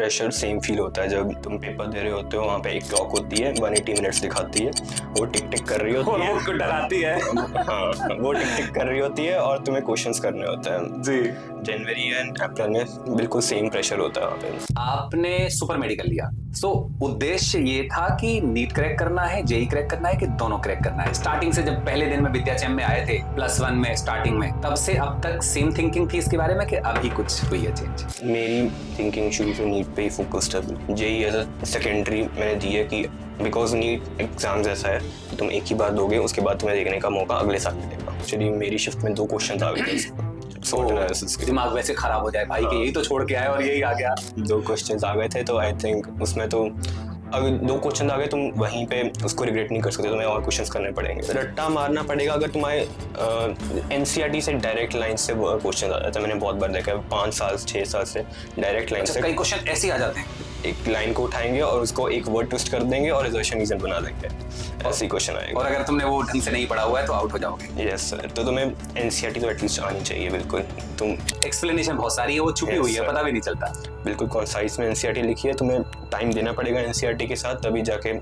Pressure same feel होता है जब तुम पेपर दे रहे होते हो, वहाँ पे एक क्लॉक होती है 180 मिनट्स दिखाती है, वो टिक टिक कर रही होती है, वो डराती है। हाँ वो टिक टिक कर रही होती है और तुम्हें क्वेश्चंस करने होते हैं जी। जनवरी एंड अप्रैल में बिल्कुल सेम प्रेशर होता है वहाँ पे। आपने सुपर मेडिकल लिया, सो उद्देश्य ये था कि नीट क्रैक करना है, जेई क्रैक करना है, कि दोनों क्रैक करना है? स्टार्टिंग से जब पहले दिन में विद्याचयन में आए थे +1 में स्टार्टिंग में, तब से अब तक सेम थिंकिंग थी इसके बारे में कि अभी कुछ हुई है चेंज? मेरी थिंकिंग शुरू से नीट पे ही फोकस्ड है। जेई एज अ सेकेंडरी मैंने दी है कि बिकॉज नीट एग्जाम ऐसा है कि तुम एक ही बार दोगे, उसके बाद तुम्हें देखने का मौका अगले साल मिलेगा। एक्चुअली मेरी शिफ्ट में 2 क्वेश्चन आ गए थे SWOT एनालिसिस के। दिमाग वैसे खराब हो जाए भाई कि यही तो छोड़ के आए और यही आ गया। 2 क्वेश्चंस आ गए थे, तो आई थिंक उसमें तो अगर 2 क्वेश्चन आ गए तुम वहीं पे उसको रिग्रेट नहीं कर सकते, तुम्हें और क्वेश्चंस करने पड़ेंगे, रट्टा मारना पड़ेगा। अगर तुम्हारे एनसीईआरटी से डायरेक्ट लाइन से क्वेश्चन आ जाते हैं, मैंने बहुत बार देखा है 5 साल 6 साल से डायरेक्ट लाइन से कई क्वेश्चन ऐसे ही आ जाते हैं, एक लाइन को उठाएंगे और उसको एक वर्ड ट्विस्ट कर देंगे और रिजर्वेशन रीजन बना देंगे, ऐसे ही क्वेश्चन आएगा। और अगर तुमने वो ढंग से नहीं पढ़ा हुआ है तो आउट हो जाओगे। यस सर, तो तुम्हें एनसीईआरटी तो एटलीस्ट आनी चाहिए। बिल्कुल तुम एक्सप्लेनेशन बहुत सारी है, वो छुपी हुई है, पता भी नहीं चलता। बिल्कुल कॉन्साइज में एनसीईआरटी लिखी है, तुम्हें टाइम देना पड़ेगा एनसीईआरटी के साथ, तभी जाके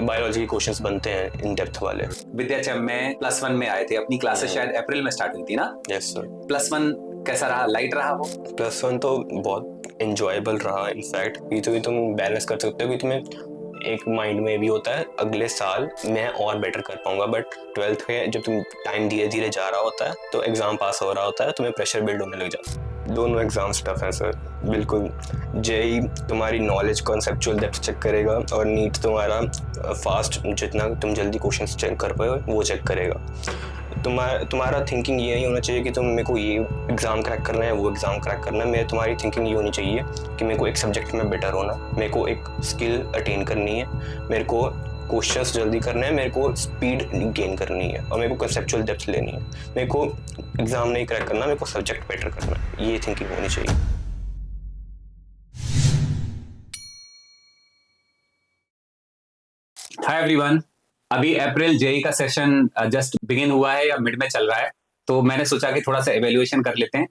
बायोलॉजी के क्वेश्चंस बनते हैं इन डेप्थ वाले। विद्याचयन में +1 में आए थे, अपनी क्लासेस शायद अप्रैल में स्टार्ट हुई थी ना? Yes sir. +1 कैसा रहा? लाइट रहा वो? +1 तो बहुत एंजॉयबल रहा। इनफैक्ट ये तो भी तुम बैलेंस कर सकते हो कि तुम्हें एक माइंड में भी होता है अगले साल मैं और बेटर कर पाऊंगा, बट 12th में जब तुम टाइम धीरे धीरे जा रहा होता है तो एग्जाम पास हो रहा होता है, तुम्हें प्रेशर बिल्ड होने लग जाता है। दोनों एग्जाम्स टफ है सर, बिल्कुल। जेई तुम्हारी नॉलेज कॉन्सेप्चुअल डेप्थ चेक करेगा और नीट तुम्हारा फास्ट, जितना तुम जल्दी क्वेश्चंस चेक कर पाए वो चेक करेगा। तुम्हारा थिंकिंग ये नहीं होना चाहिए कि तुम मेरे को ये एग्ज़ाम क्रैक करना है, वो एग्ज़ाम क्रैक करना है। तुम्हारी थिंकिंग ये होनी चाहिए कि मेरे को एक सब्जेक्ट में बेटर होना, मेरे को एक स्किल अटेन करनी है, मेरे को क्वेश्चंस जल्दी करना है, मेरे को स्पीड गेन करनी है और मेरे को कंसेप्चुअल डेप्थ लेनी है। मेरे को एग्ज़ाम नहीं क्रैक करना, मेरे को सब्जेक्ट बेटर करना है, ये थिंकिंग होनी चाहिए। हाय एवरीवन, अभी अप्रैल जेई का सेशन जस्ट बिगिन हुआ है या मिड में चल रहा है, तो मैंने सोचा कि थोड़ा सा एवेल्युएशन कर लेते हैं।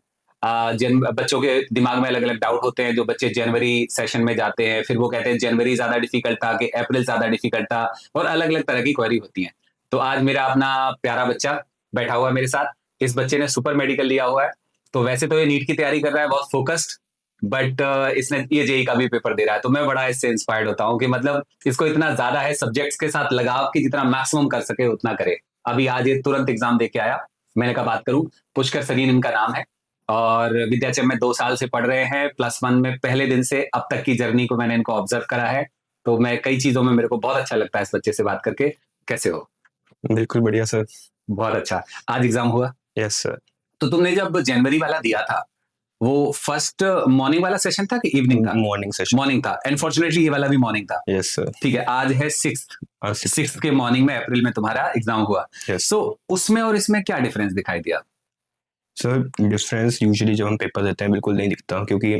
जिन बच्चों के दिमाग में अलग अलग डाउट होते हैं, जो बच्चे जनवरी सेशन में जाते हैं फिर वो कहते हैं जनवरी ज्यादा डिफिकल्ट था कि अप्रैल ज्यादा डिफिकल्ट था, और अलग अलग तरह की क्वेरी होती हैं। तो आज मेरा अपना प्यारा बच्चा बैठा हुआ है मेरे साथ। इस बच्चे ने सुपर मेडिकल लिया हुआ है, तो वैसे तो ये नीट की तैयारी कर रहा है बहुत फोकस्ड, बट इसने ये जेई का भी पेपर दे रहा है, तो मैं बड़ा इससे इंस्पायर्ड होता हूँ कि मतलब इसको इतना ज्यादा है सब्जेक्ट्स के साथ लगाव कि जितना मैक्सिमम कर सके उतना करे। अभी आज ये तुरंत एग्जाम दे के आया। मैंने कहा बात करूं, पुष्कर सरीन इनका नाम है और विद्याचयन में 2 साल से पढ़ रहे हैं। +1 में पहले दिन से अब तक की जर्नी को मैंने इनको ऑब्जर्व करा है, तो मैं कई चीजों में मेरे को बहुत अच्छा लगता है इस बच्चे से बात करके। कैसे हो? बिल्कुल बढ़िया सर। बहुत अच्छा। आज एग्जाम हुआ? Yes sir. तो तुमने जब जनवरी वाला दिया था वो फर्स्ट मॉर्निंग वाला सेशन था कि इवनिंग था? Morning session. मॉर्निंग था। अनफॉर्चुनेटली ये वाला भी मॉर्निंग था। Yes sir. ठीक है, आज है 6th के मॉर्निंग में अप्रैल में तुम्हारा एग्जाम हुआ। सो उसमें और इसमें क्या डिफरेंस दिखाई दिया? सर डिफरेंस यूजुअली जब हम पेपर देते हैं बिल्कुल नहीं दिखता, क्योंकि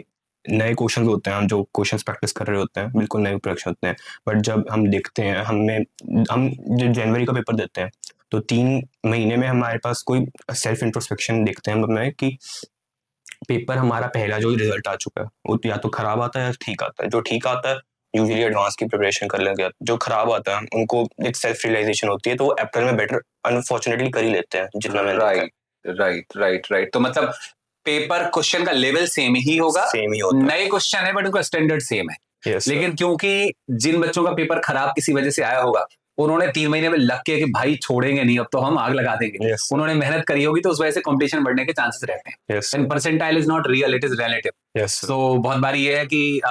नए क्वेश्चंस होते हैं, हम जो क्वेश्चंस प्रैक्टिस कर रहे होते हैं बिल्कुल नए प्रश्न होते हैं। बट जब हम देखते हैं, हम जब जनवरी का पेपर देते हैं तो 3 महीने में हमारे पास कोई सेल्फ इंट्रोस्पेक्शन देखते हैं हम कि पेपर हमारा पहला जो रिजल्ट आ चुका है वो या तो खराब आता है या ठीक आता है। जो ठीक आता है यूजुअली एडवांस की प्रिपरेशन कर लेंगे, जो खराब आता है उनको एक सेल्फ रियलाइजेशन होती है, तो वो अप्रैल में बेटर अनफॉर्चुनेटली कर ही लेते हैं जितना मैंने राइट। तो मतलब पेपर क्वेश्चन का लेवल सेम ही होगा, सेम ही होता है। नए क्वेश्चन है बट उनका स्टैंडर्ड सेम है। Yes, लेकिन क्योंकि जिन बच्चों का पेपर खराब किसी वजह से आया होगा, उन्होंने 3 महीने में लग के कि भाई छोड़ेंगे नहीं, अब तो हम आग लगा देंगे। Yes, उन्होंने मेहनत करी होगी, तो उस वजह से कंपटीशन बढ़ने के चांसेस रहते हैं। Yes, and percentile is not real, it is relative. Yes, तो बहुत बार ये है कि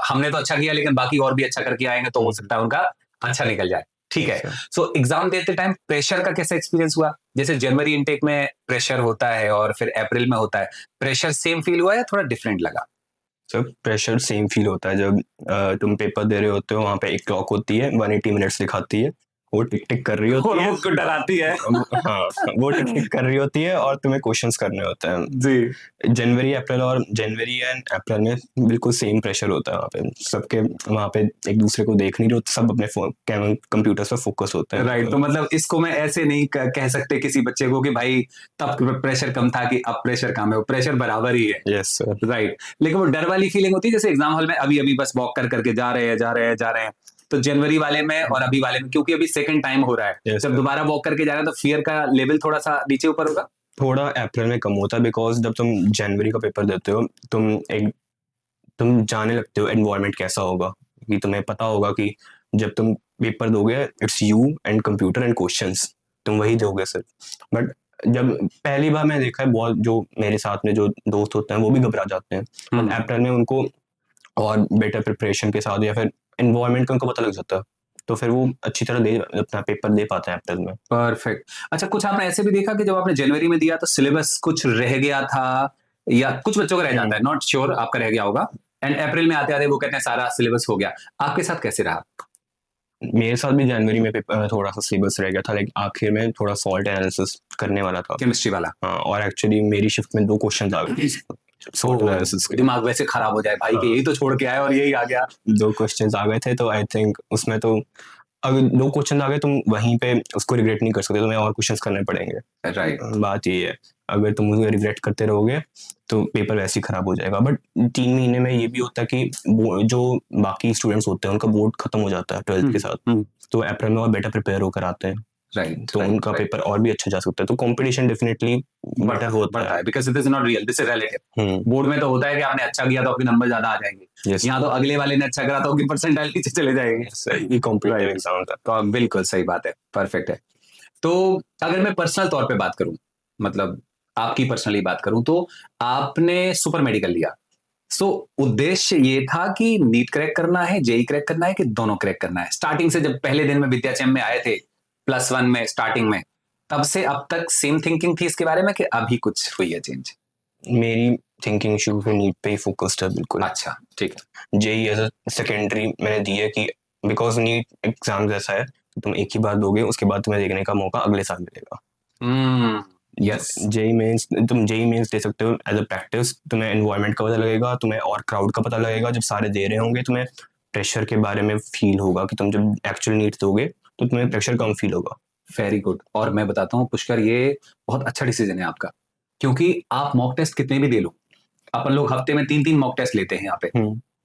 हमने तो अच्छा किया लेकिन बाकी और भी अच्छा करके आएंगे, तो हो सकता है उनका अच्छा निकल जाए। ठीक है। सो एग्जाम देते टाइम प्रेशर का कैसा एक्सपीरियंस हुआ? जैसे जनवरी इनटेक में प्रेशर होता है और फिर अप्रैल में होता है, प्रेशर सेम फील हुआ या थोड़ा डिफरेंट लगा? सर प्रेशर सेम फील होता है जब तुम पेपर दे रहे होते हो, वहाँ पे एक क्लॉक होती है 180 मिनट्स दिखाती है, वो टिक टिक कर रही होती और है, वो उसको डराती है। हाँ वो टिक टिक कर रही होती है और तुम्हें क्वेश्चंस करने होते हैं। जी जनवरी एंड अप्रैल में बिल्कुल सेम प्रेशर होता है वहाँ पे, सबके वहाँ पे एक दूसरे को देख नहीं रहे होते, सब अपने कंप्यूटर्स पर फोकस होते हैं। राइट। तो मतलब इसको मैं ऐसे नहीं कह सकते किसी बच्चे को कि भाई तब प्रेशर कम था कि अब प्रेशर कम है, वो प्रेशर बराबर ही है। Yes sir. राइट। लेकिन वो डर वाली फीलिंग होती है जैसे एग्जाम हॉल में अभी अभी बस वॉक करके जा रहे हैं, तो जनवरी वाले में और अभी वाले में, क्योंकि अभी सेकंड टाइम हो रहा है, Yes, जब sir. दोबारा वॉक करके जा रहे हैं तो फियर का लेवल थोड़ा सा नीचे ऊपर होगा। थोड़ा अप्रैल में कम होता है, बिकॉज जब तुम जनवरी का पेपर देते हो तुम जाने लगते हो एनवायरनमेंट कैसा होगा, कि तुम्हें पता होगा कि जब तुम पेपर दोगे it's you and computer and questions, तुम वही दोगे सिर्फ। बट जब पहली बार मैंने देखा है, बहुत जो मेरे साथ में जो दोस्त होते हैं वो भी घबरा जाते हैं, बट अप्रैल में उनको और बेटर प्रिपरेशन के साथ या फिर एनवायरनमेंट का उनको पता लग जाता है, तो फिर वो अच्छी तरह अपना पेपर दे पाते हैं अप्रैल में। परफेक्ट। अच्छा, कुछ आपने ऐसे भी देखा कि जब आपने जनवरी में दिया तो सिलेबस कुछ रह गया था, या कुछ बच्चों का रह जाता है, नॉट श्योर आपका रह गया होगा, एंड अप्रैल में आते आते वो कहते हैं सारा सिलेबस हो गया, आपके साथ कैसे रहा? मेरे साथ भी जनवरी में थोड़ा सा सिलेबस रह गया था, लाइक आखिर में थोड़ा सॉल्ट एनालिसिस करने वाला था, केमिस्ट्री वाला। हाँ, और एक्चुअली मेरी शिफ्ट में 2 क्वेश्चन आ गए सॉल्ट एनालिसिस के। दिमाग वैसे खराब हो जाए भाई कि यही तो छोड़ के आया और यही आ गया। 2 क्वेश्चन आ गए थे, तो आई थिंक उसमें तो अगर 2 क्वेश्चन आ गए तुम वहीं पे उसको रिग्रेट नहीं कर सकते, तुम्हें और क्वेश्चंस करने पड़ेंगे। राइट। बात ये है, अगर तुम उसे रिग्रेट करते रहोगे तो पेपर वैसे ही खराब हो जाएगा। बट 3 महीने में ये भी होता है कि जो बाकी स्टूडेंट्स होते हैं उनका बोर्ड खत्म हो जाता है 12th के साथ, तो अप्रैल में और बेटर प्रिपेयर होकर आते हैं, राइट, तो उनका पेपर और भी अच्छा जा सकता है, तो कंपटीशन डेफिनेटली बेटर होता है, because it is not real, this is relative. Board में तो होता है कि आपने अच्छा किया तो आपके नंबर ज्यादा आ जाएंगे, Yes. यहाँ तो अगले वाले ने अच्छा करा तो उनकी परसेंटाइल नीचे चले जाएंगे। ये कॉम्पिटिटिव एग्जाम था। तो बिल्कुल सही बात है, परफेक्ट है। तो अगर मैं पर्सनल तौर पे बात करूं, मतलब आपकी पर्सनली बात करूं, तो आपने सुपर मेडिकल लिया, सो उद्देश्य ये था कि नीट क्रैक करना है, जेई क्रैक करना है, कि दोनों क्रैक करना है? स्टार्टिंग से जब पहले दिन में विद्याचयन में आए थे +1 में स्टार्टिंग में, तब से अब तक सेम थिंकिंग थी इसके बारे में कि अभी कुछ हुई है चेंज? मेरी थिंकिंग शुरू से नीट पे ही फोकस्ड है बिल्कुल। अच्छा, ठीक है। जेई एज अ सेकेंडरी मैंने दी है कि बिकॉज नीट एग्जाम ऐसा है कि तुम एक ही बार दोगे, उसके बाद तुम्हें देखने का मौका अगले साल मिलेगा। यस। जेई मेंस तुम जेई मेंस दे सकते हो एज अ प्रैक्टिस, तुम्हें एनवायरनमेंट का पता लगेगा, तुम्हें और क्राउड का पता लगेगा, जब सारे दे रहे होंगे तुम्हें प्रेशर के बारे में फील होगा, कि तुम जब एक्चुअल नीट दोगे तो तुम्हें प्रेशर कम फील होगा। Very good. और मैं बताता हूँ पुष्कर, ये बहुत अच्छा डिसीजन है आपका, क्योंकि आप मॉक टेस्ट कितने भी दे लो, अपन लोग हफ्ते में 3-3 मॉक टेस्ट लेते हैं यहाँ पे,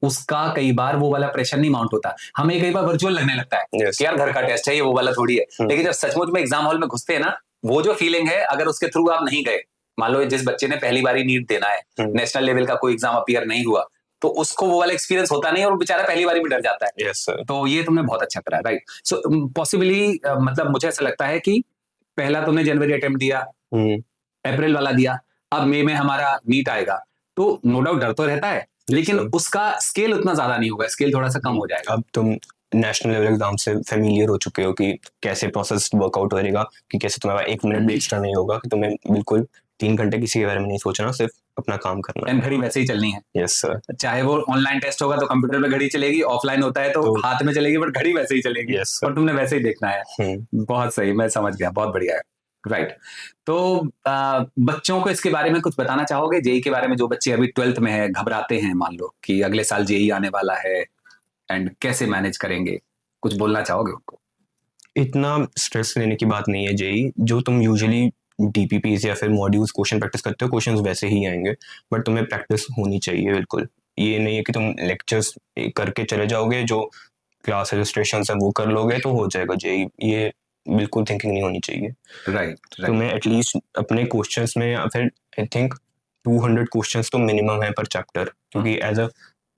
उसका कई बार वो वाला प्रेशर नहीं माउंट होता, हमें कई बार वर्चुअल लगने लगता है Yes. कि यार घर का टेस्ट है ये, वो वाला थोड़ी है। लेकिन जब सचमुच में एग्जाम हॉल में घुसते हैं ना, वो जो फीलिंग है, अगर उसके थ्रू आप नहीं गए, मान लो जिस बच्चे ने पहली बार नीट देना है, नेशनल लेवल का कोई एग्जाम अपीयर नहीं हुआ, तो उसको वो वाला एक्सपीरियंस होता नहीं और वो बेचारा पहली बार भी डर जाता है। Yes, sir. तो ये तुमने बहुत अच्छा करा, राइट। सो पॉसिबली मतलब मुझे ऐसा लगता है कि पहला तुमने जनवरी अटेम्प्ट दिया, अप्रैल वाला दिया, अब मई में हमारा नीट आएगा, तो नो डाउट डर तो रहता है, लेकिन उसका स्केल उतना ज्यादा नहीं होगा, स्केल थोड़ा सा कम हो जाएगा। अब तुम नेशनल लेवल एग्जाम से फेमिलियर हो चुके हो कि कैसे प्रोसेस वर्कआउट होएगा, कि कैसे तुम्हारा 1 मिनट भी एक्स्ट्रा नहीं होगा, कि तुम्हें बिल्कुल 3 घंटे किसी के बारे में नहीं सोचना, सिर्फ अपना काम करना है, घड़ी वैसे ही चलनी है। Yes sir. चाहे वो ऑनलाइन टेस्ट होगा तो कंप्यूटर पे घड़ी चलेगी, ऑफलाइन होता है तो हाथ में चलेगी, बट घड़ी वैसे ही चलेगी। yes, और तुमने वैसे ही देखना है। बहुत सही, मैं समझ गया, बहुत बढ़िया है, राइट। तो बच्चों को इसके बारे में कुछ बताना चाहोगे, जेई के बारे में? जो बच्चे अभी 12th में है, घबराते हैं, मान लो कि अगले साल जेई आने वाला है, एंड कैसे मैनेज करेंगे, कुछ बोलना चाहोगे उनको? इतना स्ट्रेस लेने की बात नहीं है। जेई जो तुम यूजुअली डीपीपीज या फिर मॉड्यूल्स क्वेश्चन प्रैक्टिस करते हो, क्वेश्चंस वैसे ही आएंगे, बट तुम्हें प्रैक्टिस होनी चाहिए बिल्कुल। ये नहीं है कि तुम लेक्चर्स करके चले जाओगे, जो क्लास रजिस्ट्रेशन है वो कर लोगे तो हो जाएगा जेई, ये बिल्कुल थिंकिंग नहीं होनी चाहिए। राइट। तुम्हें एटलीस्ट अपने क्वेश्चंस में, या फिर आई थिंक 200 क्वेश्चंस तो मिनिमम है पर चैप्टर, क्योंकि एज अ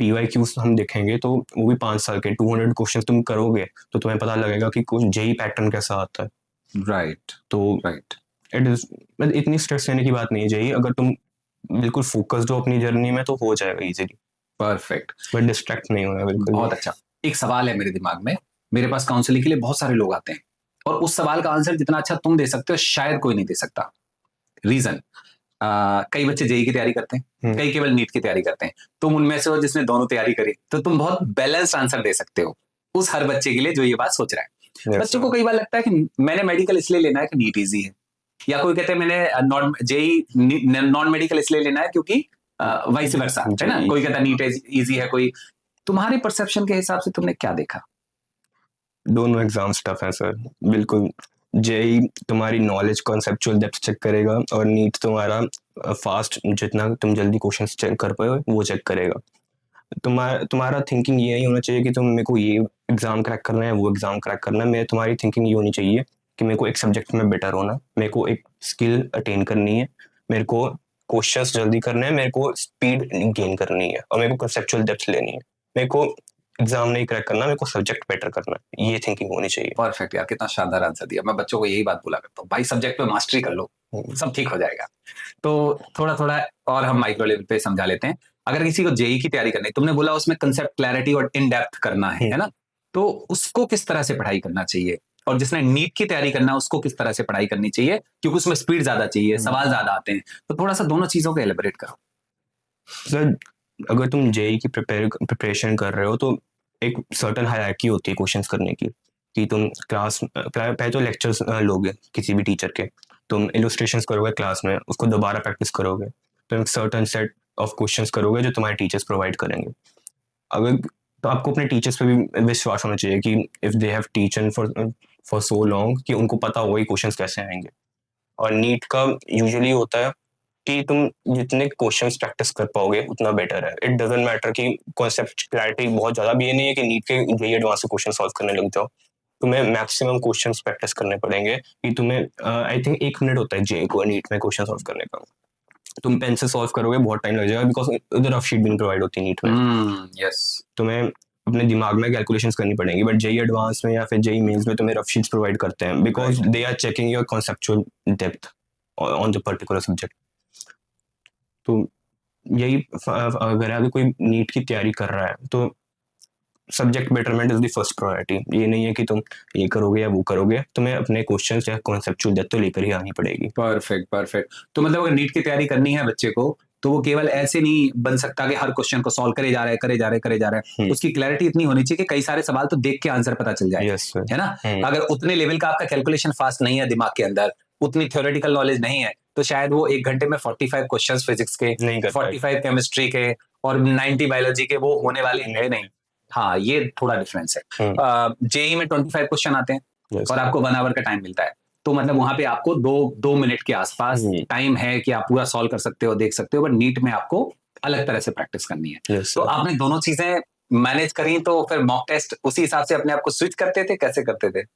पीवाईक्यूज हम देखेंगे तो वो भी 5 साल के 200 क्वेश्चंस तुम करोगे तो तुम्हें पता लगेगा कि कुछ जेई पैटर्न कैसा आता है। राइट। तो राइट। इट इज, इतनी स्ट्रेस लेने की बात नहीं है जेई, अगर तुम बिल्कुल फोकस्ड हो अपनी जर्नी में तो हो जाएगा इजीली। परफेक्ट। बट डिस्ट्रैक्ट नहीं होना बिल्कुल। बहुत अच्छा। एक सवाल है मेरे दिमाग में, मेरे पास काउंसलिंग के लिए बहुत सारे लोग आते हैं, और उस सवाल का आंसर जितना अच्छा तुम दे सकते हो शायद कोई नहीं दे सकता। रीजन, कई बच्चे जेई की तैयारी करते हैं, कई केवल नीट की तैयारी करते हैं, तुम उनमें से हो जिसने दोनों तैयारी करी, तो तुम बहुत बैलेंस्ड आंसर दे सकते हो उस हर बच्चे के लिए जो ये बात सोच रहा है। बच्चों को कई बार लगता है कि मैंने मेडिकल इसलिए लेना है कि नीट इजी है, या कोई कहते हैं मैंने नॉन मेडिकल इसलिए लेना है क्योंकि वाइस वर्सा, है ना, कोई कहता है नीट इजी है। कोई तुम्हारे परसेप्शन के हिसाब से तुमने क्या देखा? दोनों एग्जाम्स टफ है सर, बिल्कुल। जेई तुम्हारी नॉलेज कॉन्सेप्चुअल डेप्थ चेक करेगा और नीट तुम्हारा फास्ट, जितना तुम जल्दी क्वेश्चंस चेक कर पाए वो चेक करेगा। तुम्हारा थिंकिंग ये नहीं होना चाहिए कि तुम मेरे को ये एग्जाम क्रैक करना है, वो एग्जाम क्रैक करना है। तुम्हारी थिंकिंग ये होनी चाहिए कि मेरे को एक सब्जेक्ट में बेटर होना है, मेरे को एक स्किल अटेन करनी है, मेरे को क्वेश्चंस जल्दी करने हैं, मेरे को स्पीड गेन करनी है और मेरे को कंसेप्चुअल डेप्थ लेनी है। मेरे को एग्जाम नहीं क्रैक करना, मेरे को सब्जेक्ट बेटर करना है, ये थिंकिंग होनी चाहिए। परफेक्ट यार, कितना शानदार आंसर दिया। मैं बच्चों को यही बात बोला करता हूँ, भाई सब्जेक्ट पे मास्टरी कर लो, सब ठीक हो जाएगा। तो थोड़ा थोड़ा और हम माइक्रो लेवल पे समझा लेते हैं। अगर किसी को जेई की तैयारी करनी है, तुमने बोला उसमें कंसेप्ट क्लैरिटी और इन डेप्थ करना है ना, तो उसको किस तरह से पढ़ाई करना चाहिए? और जिसने नीट की तैयारी करना है उसको किस तरह से पढ़ाई करनी चाहिए, क्योंकि उसमें स्पीड ज्यादा चाहिए, सवाल ज्यादा आते हैं। तो थोड़ा सा दोनों चीजों को एलिबरेट करो सर। अगर तुम जेई की प्रिपरेशन कर रहे हो तो एक सर्टन हायरार्की होती है क्वेश्चंस करने की, कि तुम क्लास पहले तो लेक्चर्स लोगे किसी भी टीचर के, तुम इलस्ट्रेशंस करोगे क्लास में, उसको दोबारा प्रैक्टिस करोगे, तुम एक सर्टन सेट ऑफ क्वेश्चंस करोगे जो तुम्हारे टीचर्स प्रोवाइड करेंगे। अगर तो आपको अपने टीचर्स पे भी विश्वास होना चाहिए कि if they have teaching for so long कि उनको पता होगा क्वेश्चंस कैसे आएंगे। और नीट का यूजुअली होता है कि तुम जितने क्वेश्चंस प्रैक्टिस कर पाओगे उतना बेटर है। इट डजंट मैटर कि कॉन्सेप्ट क्लैरिटी बहुत ज़्यादा भी ये नहीं है कि नीट के जेईई एडवांस के क्वेश्चन सॉल्व करने लग जाओ। तुम्हें मैक्सिमम क्वेश्चंस प्रैक्टिस करने पड़ेंगे कि तुम्हें आई थिंक 1 मिनट होता है जेईई को नीट में क्वेश्चन सॉल्व करने का। तुम पेन से सॉल्व करोगे बहुत टाइम लग जाएगा, बिकॉज उधर रफ शीट भी नहीं प्रोवाइड होती नीट में। यस, तुम्हें अपने दिमाग में कैलकुलेशंस करनी पड़ेंगी, बट जेईई एडवांस में या फिर जेईई मेंस में तुम्हें रफ शीट्स प्रोवाइड करते हैं, because they are checking your conceptual depth on the particular subject. तो यही अगर कोई नीट की तैयारी कर रहा है तो subject betterment is the first priority. ये नहीं है कि तुम ये करोगे या वो करोगे, तुम्हें अपने क्वेश्चंस या कॉन्सेप्चुअल डेप्थ तो लेकर ही आनी पड़ेगी। Perfect perfect. तो मतलब अगर नीट की तैयारी करनी है बच्चे को, तो वो केवल ऐसे नहीं बन सकता कि हर क्वेश्चन को सॉल्व करे जा रहे हैं। उसकी क्लैरिटी इतनी होनी चाहिए कि कई सारे सवाल तो देख के आंसर पता चल जाए। यस है ना? अगर उतने लेवल का आपका कैलकुलेशन फास्ट नहीं है दिमाग के अंदर, उतनी थ्योरेटिकल नॉलेज नहीं है, तो शायद वो 1 घंटे में 45 क्वेश्चंस फिजिक्स के, नहीं कर 45 केमिस्ट्री के और 90 बायोलॉजी के वो होने वाले हैं नहीं। हाँ, ये थोड़ा डिफरेंस है। जेईई में 25 क्वेश्चन आते हैं और आपको 1 आवर का टाइम मिलता है, तो मतलब वहां पे आपको 2 मिनट के आसपास टाइम है कि आप पूरा सॉल्व कर सकते हो, देख सकते हो। बट नीट में आपको अलग तरह से प्रैक्टिस करनी है। तो आपने दोनों चीजें मैनेज करी, तो फिर मॉक टेस्ट उसी हिसाब से अपने आप को स्विच करते थे, कैसे करते थे?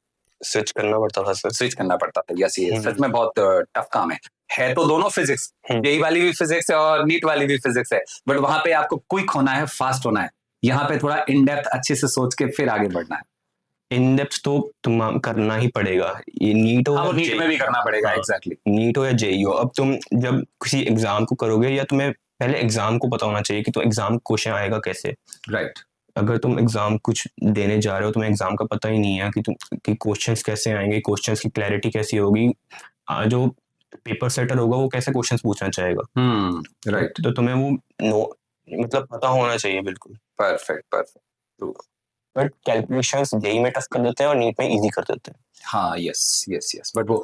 स्विच करना पड़ता था सर। स्विच करना पड़ता था। यस, ये सच में बहुत टफ काम है तो दोनों फिजिक्स, जेईई वाली भी फिजिक्स है और नीट वाली भी फिजिक्स है, बट वहां पे आपको क्विक होना है, फास्ट होना है। यहाँ पे थोड़ा इन डेप्थ अच्छे से सोच के फिर आगे बढ़ना है। इन डेप्थ तो तुम करना ही पड़ेगा, ये नीट हो, हाँ, नीट में भी करना पड़ेगा। एग्जैक्टली, नीट हो या जेईई हो। अब तुम जब किसी एग्जाम को करोगे, या तुम्हें पहले एग्जाम को पता होना चाहिए कि तो एग्जाम क्वेश्चन आएगा कैसे। राइट। अगर तुम एग्जाम कुछ देने जा रहे हो, तुम्हें एग्जाम का पता ही नहीं है कि क्वेश्चंस कैसे आएंगे, क्वेश्चंस की क्लैरिटी कैसी होगी, जो पेपर सेटर होगा वो कैसे क्वेश्चंस पूछना चाहेगा। राइट। तो तुम्हें वो मतलब पता होना चाहिए बिल्कुल। Perfect perfect. But calculations JEE में टफ कर देते हैं और नीट में इजी कर देते हैं। हाँ, यस यस यस, बट वो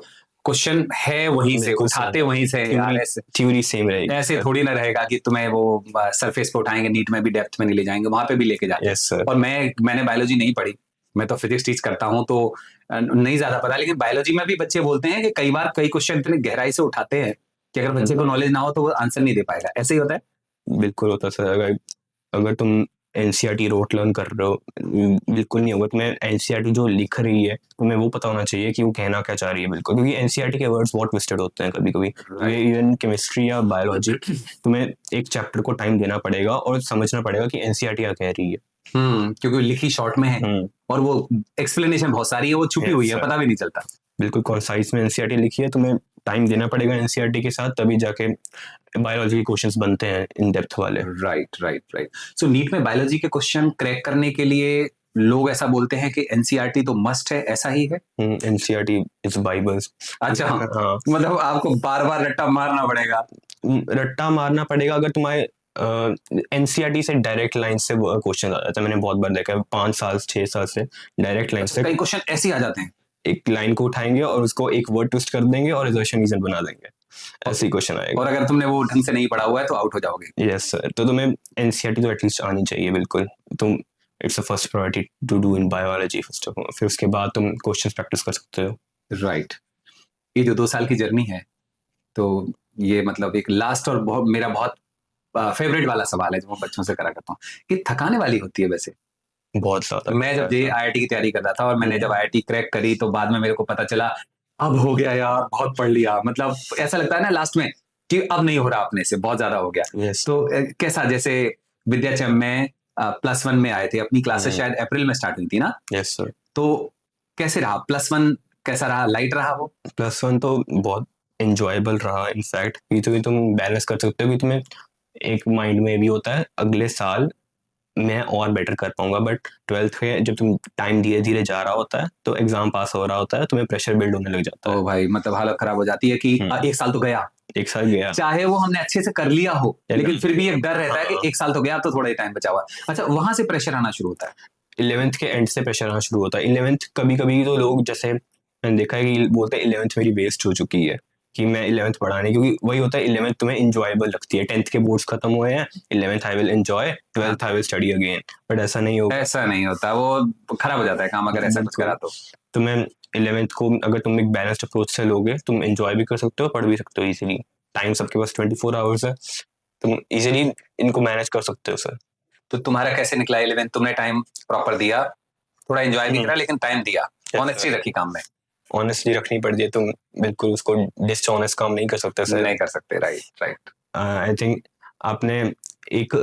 क्वेश्चन है वहीं से, उठाते वहीं से, थ्योरी सेम रहेगी। ऐसे थोड़ी ना रहेगा कि तुम्हें वो सरफेस पे उठाएंगे, नीट में भी डेप्थ में नहीं ले जाएंगे, वहां पे भी लेके जाते हैं। Yes sir. और मैंने बायोलॉजी नहीं पढ़ी, मैं तो फिजिक्स टीच करता हूँ, तो नहीं ज्यादा पता। लेकिन बायोलॉजी में भी बच्चे बोलते हैं कि कई बार कई क्वेश्चन इतने गहराई से उठाते हैं कि अगर बच्चे को नॉलेज ना हो तो वो आंसर नहीं दे पाएगा। ऐसे ही होता है। बिल्कुल होता है सर। अगर तुम एनसीईआरटी रोट लर्न कर रहे हो, बिल्कुल नहीं होगा। तुम्हें एनसीईआरटी जो लिख रही है तुम्हें वो पता होना चाहिए कि वो कहना क्या चाह रही है, बिल्कुल। क्योंकि एनसीईआरटी के वर्ड्स बहुत ट्विस्टेड होते हैं कभी कभी। इवन केमिस्ट्री या बायोलॉजी, तुम्हें एक चैप्टर को टाइम देना पड़ेगा और समझना पड़ेगा कि एनसीईआरटी क्या कह रही है। क्योंकि लिखी शॉर्ट में है और वो एक्सप्लेनेशन बहुत सारी है, वो छुपी हुई है, पता भी नहीं चलता। बिल्कुल कॉन्साइज में एनसीईआरटी लिखी है, तुम्हें टाइम देना पड़ेगा एनसीईआरटी के साथ, तभी जाके बायोलॉजी के क्वेश्चंस बनते हैं इन डेप्थ वाले। राइट। सो नीट में बायोलॉजी के क्वेश्चन क्रैक करने के लिए लोग ऐसा बोलते हैं कि एनसीईआरटी तो मस्ट है, ऐसा ही है? NCERT is Bibles. अच्छा, हाँ। मतलब आपको बार बार रट्टा मारना पड़ेगा। रट्टा मारना पड़ेगा। अगर तुम्हारे एनसीईआरटी से डायरेक्ट लाइन से क्वेश्चन आ जाता है, मैंने बहुत बार देखा है, 5 साल 6 साल से डायरेक्ट लाइन से कई क्वेश्चन ऐसे ही आ जाते हैं। एक लाइन को उठाएंगे और उसको एक वर्ड ट्विस्ट कर देंगे और रिजर्वेशन रीजन बना देंगे, ऐसे ही क्वेश्चन आएगा। और अगर तुमने वो ढंग से नहीं पढ़ा हुआ है तो आउट हो जाओगे। यस सर, तो तुम्हें एनसीईआरटी तो एटलीस्ट आनी चाहिए बिल्कुल। तुम it's a first priority to do in biology first of all, फिर उसके बाद तुम क्वेश्चंस प्रैक्टिस कर सकते हो। राइट। ये जो 2 साल की जर्नी है, तो ये मतलब एक लास्ट और बहुत मेरा बहुत फेवरेट वाला सवाल है जो मैं बच्चों से करा करता हूँ कि थकाने वाली होती है वैसे। बहुत ज्यादा। मैं जब जे आईआईटी की तैयारी कर रहा था और मैंने जब आईआईटी क्रैक करी तो बाद में मेरे को पता चला अब हो गया यार, बहुत पढ़ लिया, मतलब ऐसा लगता है ना लास्ट में कि अब नहीं हो रहा अपने से, बहुत ज्यादा हो गया। यस तो कैसा, जैसे विद्याचम में +1 में आए थे, अपनी क्लासेस शायद अप्रैल में स्टार्ट हुई थी ना, यस सर। तो कैसे रहा +1, कैसा रहा, लाइट रहा वो? +1 तो बहुत एंजॉयबल रहा इनफैक्ट, ये तो भी तुम बैलेंस कर सकते हो कि तुम्हें एक माइंड में भी होता है अगले साल मैं और बेटर कर पाऊंगा, बट 12th में जब तुम टाइम धीरे धीरे जा रहा होता है तो एग्जाम पास हो रहा होता है, तुम्हें प्रेशर बिल्ड होने लग जाता है। ओ भाई, मतलब हालत खराब हो जाती है कि एक साल तो गया, एक साल गया, चाहे वो हमने अच्छे से कर लिया हो, लेकिन फिर भी एक डर रहता है हाँ। कि एक साल तो गया, अब तो थोड़ा ही टाइम बचा हुआ है। अच्छा, वहां से प्रेशर आना शुरू होता है। 11th के एंड से प्रेशर आना शुरू होता है। 11th कभी कभी तो लोग, जैसे मैंने देखा है कि बोलते हैं 11th मेरी वेस्ट हो चुकी है कि मैं 11th पढ़ा नहीं, क्योंकि वही होता है 11th तुम्हें इंजॉयबल लगती है, 10th के बोर्ड्स खत्म हुए हैं, 11th I will enjoy, 12th I will study again, but ऐसा नहीं होगा। ऐसा नहीं होता, वो खराब हो जाता है काम अगर ऐसा कुछ करा तो। तुम्हें 11th को अगर तुम एक बैलेंस्ड अप्रोच से लोगे, तुम एंजॉय भी कर सकते हो, पढ़ भी सकते हो इजीली, टाइम सबके पास 24 आवर्स है, तुम इजीली इनको मैनेज कर सकते हो सर। तो तुम्हारा कैसे निकला 11th? तुमने टाइम प्रॉपर दिया, थोड़ा एंजॉय भी करा, लेकिन टाइम दिया, ऑनेस्टी रखी काम में? ऑनेस्टली रखनी पड़ती है, तुम बिल्कुल उसको डिसऑनेस्ट काम नहीं कर सकते सर। नहीं कर सकते, राइट राइट। आई थिंक आपने एक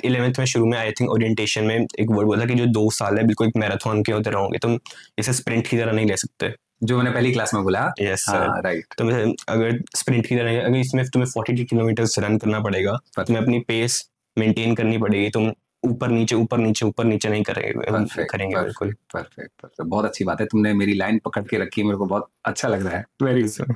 11th में शुरू में आई थिंक ओरिएंटेशन में एक वर्ड बोला कि जो 2 साल है बिल्कुल एक मैराथन के होते रहोगे, तुम इसे स्प्रिंट की तरह नहीं ले सकते, जो मैंने पहली क्लास में बोला। Yes sir, right. तुम्हें अगर स्प्रिंट की तरह, अगर इसमें तुम्हें 42 किलोमीटर्स रन करना पड़ेगा, तुम्हें अपनी पेस मेंटेन करनी पड़ेगी, तुम ऊपर नीचे ऊपर नीचे ऊपर नीचे नहीं करेंगे बिल्कुल। परफेक्ट। बहुत अच्छी बात है, तुमने मेरी लाइन पकड़ के रखी, मेरे को बहुत अच्छा लग रहा है। Very good.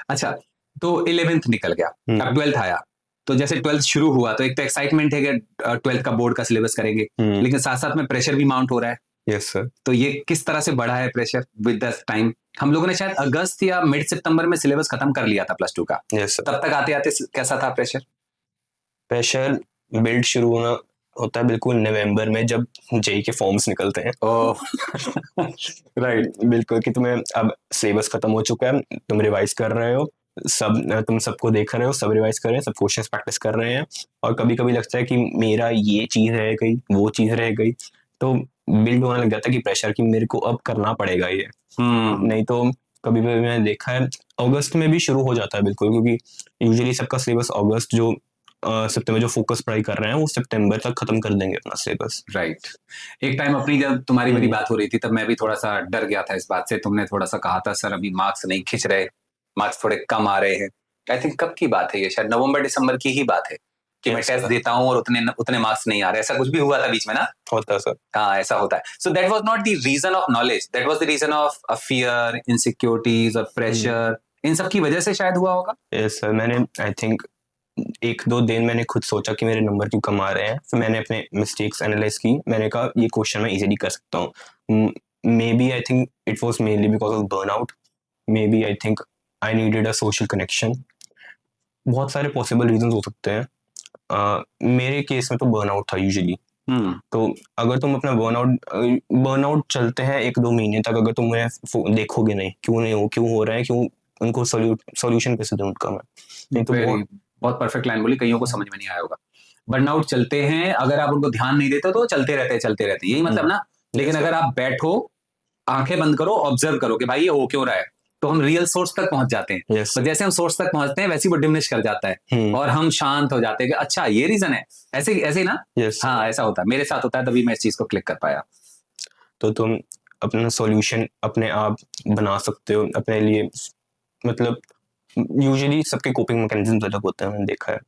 अच्छा, तो 11th निकल गया, अब 12th आया, तो जैसे 12th शुरू हुआ तो एक तो एक्साइटमेंट है कि 12th का बोर्ड का सिलेबस करेंगे, लेकिन साथ साथ में प्रेशर भी माउंट हो रहा है। Yes sir. तो ये किस तरह से बढ़ा है प्रेशर विद द टाइम? हम लोगों ने शायद अगस्त या मिड सितंबर में सिलेबस खत्म कर लिया था +2 का। Yes sir. तब तक आते आते कैसा था प्रेशर? प्रेशर बिल्ड शुरू होना होता है बिल्कुल नवंबर में, जब जेई के फॉर्म्स निकलते हैं। ओह राइट, बिल्कुल, कि तुम्हें अब सिलेबस खत्म हो चुका है, तुम रिवाइज कर रहे हो, तुम सबको देख रहे हो, सब रिवाइज कर रहे हैं, सब क्वेश्चंस प्रैक्टिस कर रहे हैं, और कभी कभी लगता है कि मेरा ये चीज रह गई, वो चीज रह गई, तो बिल्ड होने लग जाता है कि प्रेशर कि मेरे को अब करना पड़ेगा ये। नहीं तो कभी कभी मैंने देखा है अगस्त में भी शुरू हो जाता है बिल्कुल, क्योंकि यूजुअली सबका सिलेबस अगस्त, जो सितंबर जो फोकस पढ़ाई कर रहे हैं वो सितंबर तक खत्म कर देंगे अपना सिलेबस। राइट। एक टाइम अपनी जब तुम्हारी मेरी बात हो रही थी तब मैं भी थोड़ा सा डर गया था इस बात से, तुमने थोड़ा सा कहा था सर अभी मार्क्स नहीं खिंच रहे, मार्क्स थोड़े कम आ रहे हैं। आई थिंक कब की बात है ये, शायद नवंबर दिसंबर की ही बात है कि मैं टेस्ट देता हूँ और उतने मार्क्स नहीं आ रहे, ऐसा कुछ भी हुआ था बीच में ना? होता है सर। हाँ, ऐसा होता है। So that was not the reason of knowledge, that was the reason of a fear, insecurities और प्रेशर, इन सब की वजह से शायद हुआ होगा। यस सर, मैंने आई थिंक 1-2 दिन मैंने खुद सोचा कि मेरे नंबर क्यों कम आ रहे हैं, फिर मैंने अपने मिस्टेक्स एनालाइज की, मैंने कहा ये क्वेश्चन मैं इजीली कर सकता हूँ। Maybe I think it was mainly because of burnout, maybe I think I needed a social connection, बहुत सारे पॉसिबल रीजंस हो सकते हैं। मेरे केस में तो बर्नआउट था यूजुअली। तो अगर तुम अपना बर्नआउट चलते हैं 1-2 महीने तक, अगर तुम उन्हें देखोगे नहीं क्यों हो रहा है, क्यों उनको सॉल्यूशन कैसे दूं उनका मैं, नहीं तो बहुत परफेक्ट लाइन बोली, कईयों को समझ में नहीं आया होगा। बर्नआउट चलते हैं, अगर आप उनको ध्यान नहीं देते तो चलते रहते यही मतलब ना। लेकिन अगर आप बैठो, आंखें बंद करो, ऑब्जर्व करो कि भाई ये हो क्यों रहा है, तो हम रियल सोर्स तक पहुंच जाते हैं। तो जैसे हम सोर्स तक पहुंचते हैं वैसे वो डिमिनिश कर जाता है और हम शांत हो जाते हैं कि अच्छा ये रीजन है, ऐसे ही ना। हाँ, ऐसा होता है, मेरे साथ होता है, तभी मैं इस चीज को क्लिक कर पाया। तो तुम अपना सॉल्यूशन अपने आप बना सकते हो अपने लिए, मतलब यूजुअली सबके कोपिंग मैकेनिज्म अलग होते हैं, मैंने देखा है,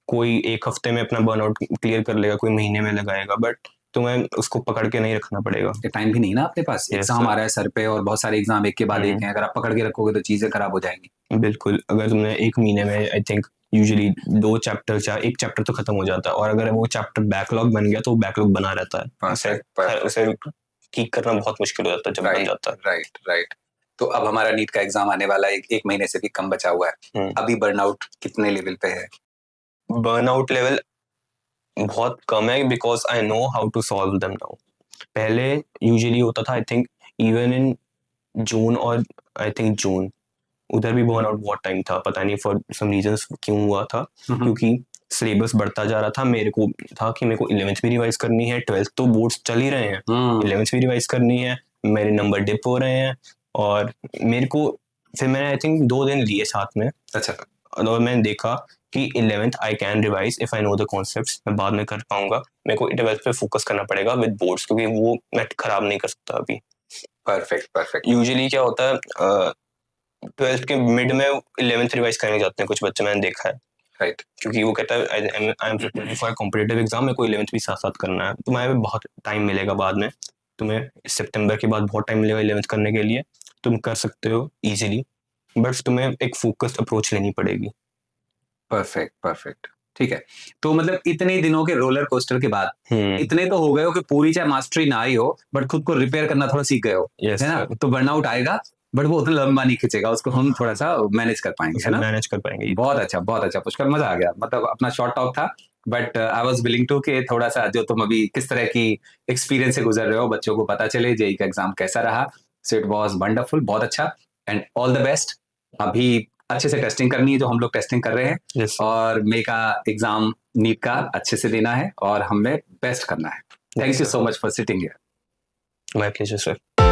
कोई 1 हफ्ते में अपना बर्नआउट क्लियर कर लेगा, कोई महीने में लगाएगा, बट तुम्हें उसको पकड़ के नहीं रखना पड़ेगा। टाइम भी नहीं ना अपने पास, एग्जाम आ रहा है सर पे और बहुत सारे एग्जाम एक के बाद एक हैं, अगर आप पकड़ के रखोगे तो चीजें खराब हो जाएंगी। बिल्कुल, अगर तुमने 1 महीने में आई थिंक यूजुअली 2 चैप्टर या 1 चैप्टर तो खत्म हो जाता है, और अगर वो चैप्टर बैकलॉग बन गया तो वो बैकलॉग बना रहता है। उसे ठीक करना बहुत मुश्किल हो जाता है जब बन जाता है। राइट। तो अब हमारा नीट का एग्जाम आने वाला है, एक महीने से भी कम बचा हुआ है। अभी बर्नआउट कितने लेवल पे है? बर्नआउट लेवल बहुत कम है, because I know how to solve them now. पहले यूजुअली होता था, आई थिंक इवन इन जून, और आई थिंक जून उधर भी बर्नआउट बहुत टाइम था, पता नहीं फॉर सम रीजंस क्यों हुआ था, क्योंकि सिलेबस बढ़ता जा रहा था। मेरे को था कि मेरे को 11th भी रिवाइज करनी है, 12th तो बोर्ड्स चल ही रहे हैं, 11th भी रिवाइज करनी है, मेरे नंबर डिप हो रहे हैं, और मेरे को फिर मैंने आई थिंक 2 दिन लिए साथ में। अच्छा। और मैंने देखा कि 11th I can revise if I know the concepts, मैं बाद में कर पाऊंगा। मेरे को 12th पे फोकस करना पड़ेगा विद बोर्ड्स, क्योंकि वो मैं खराब नहीं कर सकता अभी। परफेक्ट। यूजुअली क्या होता है, 12th के मिड में 11th रिवाइज करने जाते हैं कुछ बच्चे, मैंने देखा है। राइट। क्योंकि वो कहता है I am preparing for competitive exam, मेरे को 11th भी साथ साथ करना है, तुम्हें बहुत टाइम मिलेगा बाद में, तुम्हें सितंबर के बाद बहुत टाइम मिलेगा 11th करने के लिए, तुम कर सकते हो इजीली, बट तुम्हें एक फोकस्ड अप्रोच लेनी पड़ेगी। परफेक्ट। ठीक है, तो मतलब इतने दिनों के रोलर कोस्टर के बाद इतने तो हो गए हो कि पूरी चाहे मास्टरी ना ही हो, बट खुद को रिपेयर करना थोड़ा सीख गए हो, Yes, है ना? sir. तो बर्नआउट आएगा, बट वो उतना लंबा नहीं खींचेगा, उसको हम थोड़ा सा मैनेज कर पाएंगे, है ना? मैनेज कर पाएंगे। बहुत अच्छा पुष्कर, मजा आ गया। मतलब अपना शॉर्ट टॉक था, but I was willing to कि थोड़ा सा जो तुम अभी किस तरह की एक्सपीरियंस से गुजर रहे हो, बच्चों को पता चले जेई का एग्जाम कैसा रहा। सो इट वाज वंडरफुल, बहुत अच्छा, एंड ऑल द बेस्ट। अभी अच्छे से टेस्टिंग करनी है जो हम लोग टेस्टिंग कर रहे हैं, Yes. और मे का एग्जाम नीट का अच्छे से देना है और हमें बेस्ट करना है। Thank you so much for sitting here. My pleasure sir.